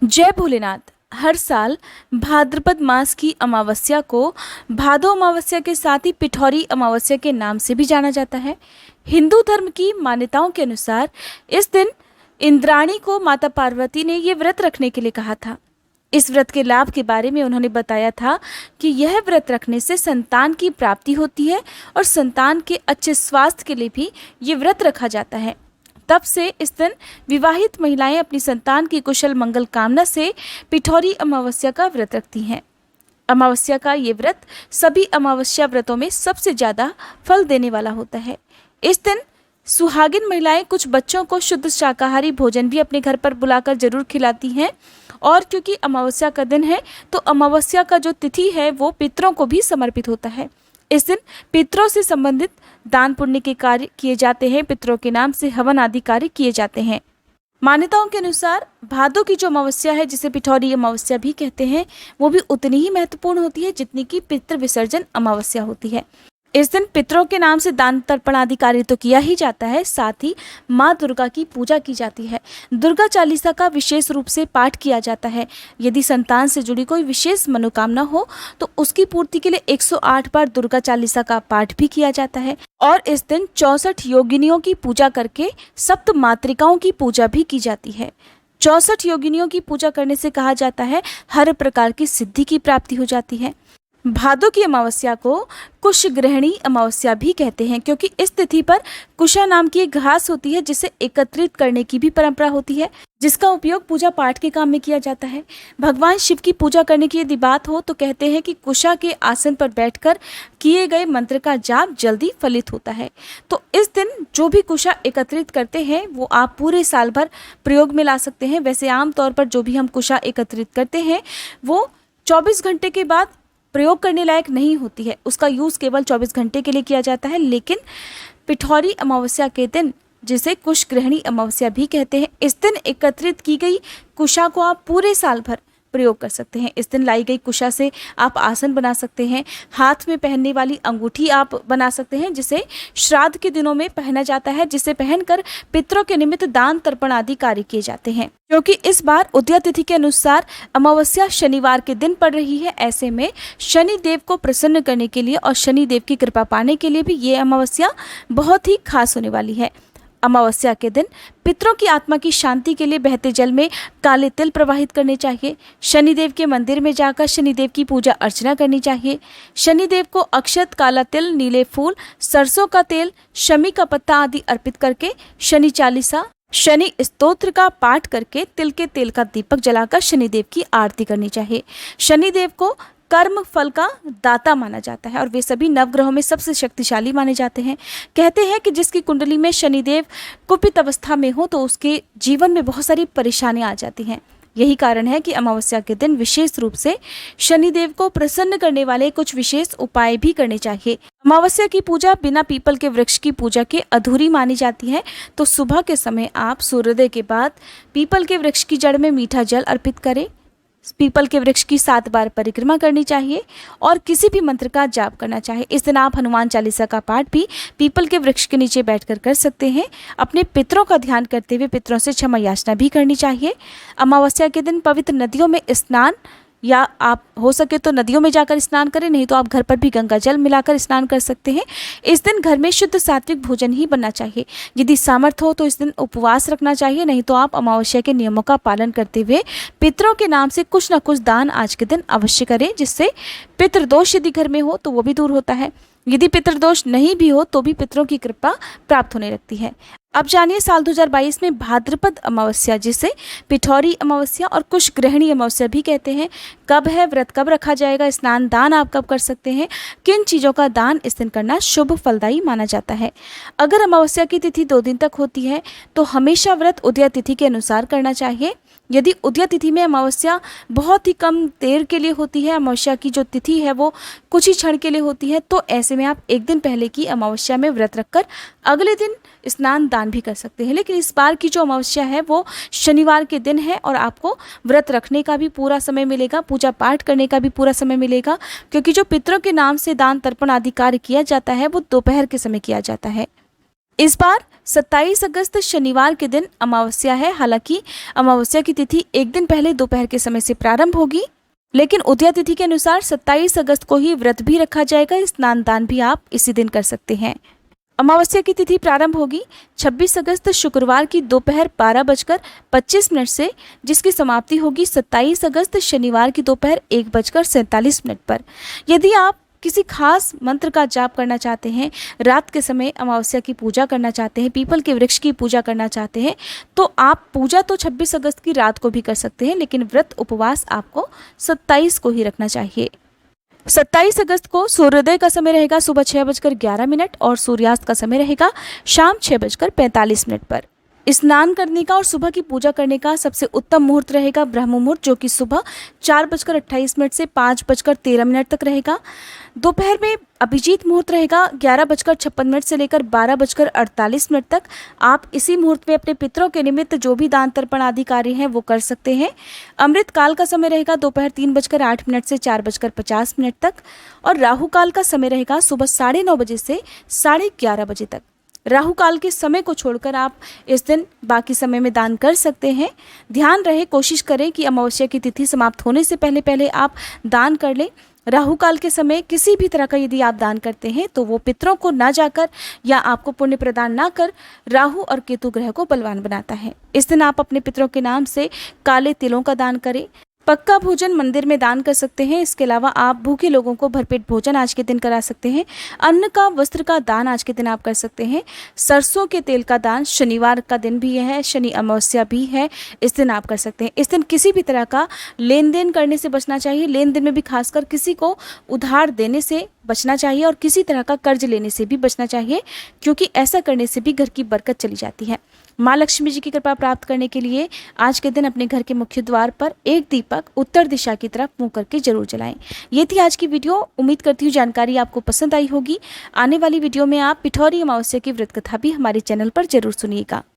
जय भोलेनाथ। हर साल भाद्रपद मास की अमावस्या को भादो अमावस्या के साथ ही पिठौरी अमावस्या के नाम से भी जाना जाता है। हिंदू धर्म की मान्यताओं के अनुसार इस दिन इंद्राणी को माता पार्वती ने ये व्रत रखने के लिए कहा था। इस व्रत के लाभ के बारे में उन्होंने बताया था कि यह व्रत रखने से संतान की प्राप्ति होती है और संतान के अच्छे स्वास्थ्य के लिए भी ये व्रत रखा जाता है। तब से इस दिन विवाहित महिलाएं अपनी संतान की कुशल मंगल कामना से पिठौरी अमावस्या का व्रत रखती हैं। अमावस्या का ये व्रत सभी अमावस्या व्रतों में सबसे ज़्यादा फल देने वाला होता है। इस दिन सुहागिन महिलाएं कुछ बच्चों को शुद्ध शाकाहारी भोजन भी अपने घर पर बुलाकर जरूर खिलाती हैं। और क्योंकि अमावस्या का दिन है तो अमावस्या का जो तिथि है वो पितरों को भी समर्पित होता है। इस दिन पितरों से संबंधित दान पुण्य के कार्य किए जाते हैं। पितरों के नाम से हवन आदि कार्य किए जाते हैं। मान्यताओं के अनुसार भादों की जो अमावस्या है, जिसे पिठौरी अमावस्या भी कहते हैं, वो भी उतनी ही महत्वपूर्ण होती है जितनी कि पितृ विसर्जन अमावस्या होती है। इस दिन पितरों के नाम से दान तर्पण आदि कार्य तो किया ही जाता है, साथ ही माँ दुर्गा की पूजा की जाती है। दुर्गा चालीसा का विशेष रूप से पाठ किया जाता है। यदि संतान से जुड़ी कोई विशेष मनोकामना हो तो उसकी पूर्ति के लिए 108 बार दुर्गा चालीसा का पाठ भी किया जाता है। और इस दिन 64 योगिनियों की पूजा करके सप्त मातृकाओं की पूजा भी की जाती है। 64 योगिनियों की पूजा करने से कहा जाता है हर प्रकार की सिद्धि की प्राप्ति हो जाती है। भादों की अमावस्या को कुशग्रहणी अमावस्या भी कहते हैं, क्योंकि इस तिथि पर कुशा नाम की एक घास होती है जिसे एकत्रित करने की भी परंपरा होती है, जिसका उपयोग पूजा पाठ के काम में किया जाता है। भगवान शिव की पूजा करने की यदि बात हो तो कहते हैं कि कुशा के आसन पर बैठकर किए गए मंत्र का जाप जल्दी फलित होता है। तो इस दिन जो भी कुशा एकत्रित करते हैं वो आप पूरे साल भर प्रयोग में ला सकते हैं। वैसे आमतौर पर जो भी हम कुशा एकत्रित करते हैं वो 24 घंटे के बाद प्रयोग करने लायक नहीं होती है, उसका यूज़ केवल 24 घंटे के लिए किया जाता है। लेकिन पिठौरी अमावस्या के दिन, जिसे कुशग्रहणी अमावस्या भी कहते हैं, इस दिन एकत्रित की गई कुशा को आप पूरे साल भर प्रयोग कर सकते हैं। इस दिन लाई गई कुशा से आप आसन बना सकते हैं, हाथ में पहनने वाली अंगूठी आप बना सकते हैं, जिसे श्राद्ध के दिनों में पहना जाता है, जिसे पहनकर पितरों के निमित्त दान तर्पण आदि कार्य किए जाते हैं। क्योंकि इस बार उदया तिथि के अनुसार अमावस्या शनिवार के दिन पड़ रही है, ऐसे में शनि देव को प्रसन्न करने के लिए और शनि देव की कृपा पाने के लिए भी ये अमावस्या बहुत ही खास होने वाली है। अमावस्या के दिन पितरों की आत्मा की शांति के लिए बहते जल में काले तिल प्रवाहित करने चाहिए। शनिदेव के मंदिर में जाकर शनिदेव की पूजा अर्चना करनी चाहिए। शनिदेव को अक्षत, काला तिल, नीले फूल, सरसों का तेल, शमी का पत्ता आदि अर्पित करके शनि चालीसा, शनि स्तोत्र का पाठ करके तिल के तेल का दीपक जलाकर शनिदेव की आरती करनी चाहिए। शनिदेव को कर्म फल का दाता माना जाता है और वे सभी नवग्रहों में सबसे शक्तिशाली माने जाते हैं। कहते हैं कि जिसकी कुंडली में शनिदेव कुपित अवस्था में हो तो उसके जीवन में बहुत सारी परेशानियां आ जाती हैं। यही कारण है कि अमावस्या के दिन विशेष रूप से शनिदेव को प्रसन्न करने वाले कुछ विशेष उपाय भी करने चाहिए। अमावस्या की पूजा बिना पीपल के वृक्ष की पूजा के अधूरी मानी जाती है। तो सुबह के समय आप सूर्योदय के बाद पीपल के वृक्ष की जड़ में मीठा जल अर्पित करें। पीपल के वृक्ष की 7 बार परिक्रमा करनी चाहिए और किसी भी मंत्र का जाप करना चाहिए। इस दिन आप हनुमान चालीसा का पाठ भी पीपल के वृक्ष के नीचे बैठकर कर सकते हैं। अपने पितरों का ध्यान करते हुए पितरों से क्षमा याचना भी करनी चाहिए। अमावस्या के दिन पवित्र नदियों में स्नान, या आप हो सके तो नदियों में जाकर स्नान करें, नहीं तो आप घर पर भी गंगा जल मिलाकर स्नान कर सकते हैं। इस दिन घर में शुद्ध सात्विक भोजन ही बनना चाहिए। यदि सामर्थ्य हो तो इस दिन उपवास रखना चाहिए, नहीं तो आप अमावस्या के नियमों का पालन करते हुए पितरों के नाम से कुछ न कुछ दान आज के दिन अवश्य करें, जिससे पितृदोष यदि घर में हो तो वो भी दूर होता है। यदि पितृदोष नहीं भी हो तो भी पितरों की कृपा प्राप्त होने लगती है। अब जानिए साल 2022 में भाद्रपद अमावस्या, जिसे पिठौरी अमावस्या और कुशग्रहणी अमावस्या भी कहते हैं, कब है, व्रत कब रखा जाएगा, स्नान दान आप कब कर सकते हैं, किन चीज़ों का दान इस दिन करना शुभ फलदायी माना जाता है। अगर अमावस्या की तिथि 2 दिन तक होती है तो हमेशा व्रत उदया तिथि के अनुसार करना चाहिए। यदि उदया तिथि में अमावस्या बहुत ही कम देर के लिए होती है, अमावस्या की जो तिथि है वो कुछ ही क्षण के लिए होती है, तो ऐसे में आप एक दिन पहले की अमावस्या में व्रत रखकर अगले दिन स्नान दान भी कर सकते हैं। लेकिन इस बार की जो अमावस्या है वो शनिवार के दिन है और आपको व्रत रखने का भी पूरा समय मिलेगा, पूजा पाठ करने का भी पूरा समय मिलेगा, क्योंकि जो पितरों के नाम से दान तर्पण आदि कार्य किया जाता है वो दोपहर के समय किया जाता है। इस बार 27 अगस्त शनिवार के दिन अमावस्या है। हालांकि अमावस्या की तिथि एक दिन पहले दोपहर के समय से प्रारंभ होगी, लेकिन उदया तिथि के अनुसार 27 अगस्त को ही व्रत भी रखा जाएगा। स्नान दान भी आप इसी दिन कर सकते हैं। अमावस्या की तिथि प्रारंभ होगी 26 अगस्त शुक्रवार की दोपहर 12:25 से, जिसकी समाप्ति होगी 27 अगस्त शनिवार की दोपहर 1:47 पर। यदि आप किसी खास मंत्र का जाप करना चाहते हैं, रात के समय अमावस्या की पूजा करना चाहते हैं, पीपल के वृक्ष की पूजा करना चाहते हैं, तो आप पूजा तो 26 अगस्त की रात को भी कर सकते हैं, लेकिन व्रत उपवास आपको 27 को ही रखना चाहिए। 27 अगस्त को सूर्योदय का समय रहेगा सुबह 6:11 और सूर्यास्त का समय रहेगा शाम 6:45 पर। स्नान करने का और सुबह की पूजा करने का सबसे उत्तम मुहूर्त रहेगा ब्रह्म मुहूर्त, जो कि सुबह 4:28 से 5:13 तक रहेगा। दोपहर में अभिजीत मुहूर्त रहेगा 11:56 से लेकर 12:48 तक। आप इसी मुहूर्त में अपने पितरों के निमित्त जो भी दान तर्पण आदि कार्य हैं वो कर सकते हैं। अमृत काल का समय रहेगा दोपहर 3:08 से 4:50 तक और राहु काल का समय रहेगा सुबह 9:30 बजे से 11:30 बजे तक। राहु काल के समय को छोड़कर आप इस दिन बाकी समय में दान कर सकते हैं। ध्यान रहे, कोशिश करें कि अमावस्या की तिथि समाप्त होने से पहले पहले आप दान कर लें। राहु काल के समय किसी भी तरह का यदि आप दान करते हैं तो वो पितरों को ना जाकर या आपको पुण्य प्रदान ना कर राहु और केतु ग्रह को बलवान बनाता है। इस दिन आप अपने पितरों के नाम से काले तिलों का दान करें। पक्का भोजन मंदिर में दान कर सकते हैं। इसके अलावा आप भूखे लोगों को भरपेट भोजन आज के दिन करा सकते हैं। अन्न का, वस्त्र का दान आज के दिन आप कर सकते हैं। सरसों के तेल का दान, शनिवार का दिन भी है, शनि अमावस्या भी है, इस दिन आप कर सकते हैं। इस दिन किसी भी तरह का लेन देन करने से बचना चाहिए। लेन देन में भी खासकर किसी को उधार देने से बचना चाहिए और किसी तरह का कर्ज लेने से भी बचना चाहिए, क्योंकि ऐसा करने से भी घर की बरकत चली जाती है। माँ लक्ष्मी जी की कृपा प्राप्त करने के लिए आज के दिन अपने घर के मुख्य द्वार पर एक दीपक उत्तर दिशा की तरफ मुंह करके जरूर जलाएं। ये थी आज की वीडियो। उम्मीद करती हूँ जानकारी आपको पसंद आई होगी। आने वाली वीडियो में आप पिठौरी अमावस्या की व्रत कथा भी हमारे चैनल पर जरूर सुनिएगा।